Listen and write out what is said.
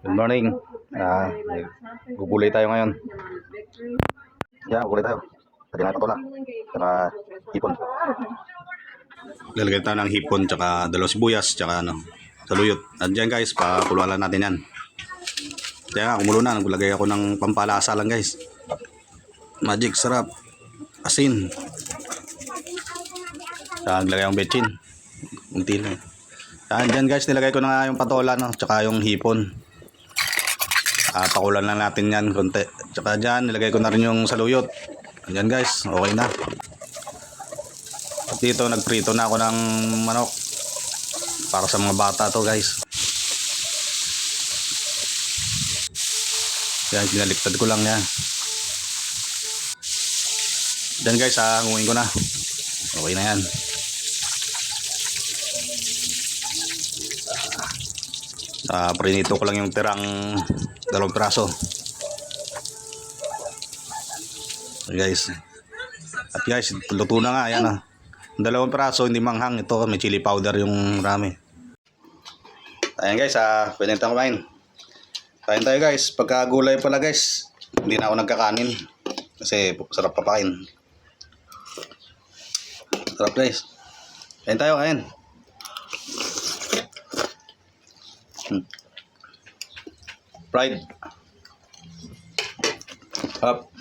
Good morning. Gugulay tayo ngayon. Gugulay tayo. Pwede na patola. Saka hipon. Lalagay tayo ng hipon, tsaka dalawang sibuyas, tsaka saluyot. At dyan guys, pakuluan natin yan. Kaya nga, kumulo na. Naglagay ako ng pampalasa lang guys. Magic, sarap. Asin. Saka naglagay akong betchin. Unti lang. Dyan guys, nilagay ko na nga yung patola, tsaka yung hipon. Pakulan lang natin yan konti. Tsaka dyan, nilagay ko na rin yung saluyot. Ayan guys, okay na. At dito, nagprito na ako ng manok. Para sa mga bata to guys. Yan, pinaliktad ko lang yan. Dyan guys, hanguin ko na. Okay na yan. Prinito ko lang yung tirang 2 piraso. Guys. At guys, luto na nga. Ayan 2 piraso, hindi manghang. Ito, may chili powder yung rami. Ayan guys, pwede na kumain. Kain tayo guys. Pagka gulay pala guys, hindi na ako nagkakanin. Kasi sarap papain. Sarap guys. Kain tayo, kain. Fried. Up.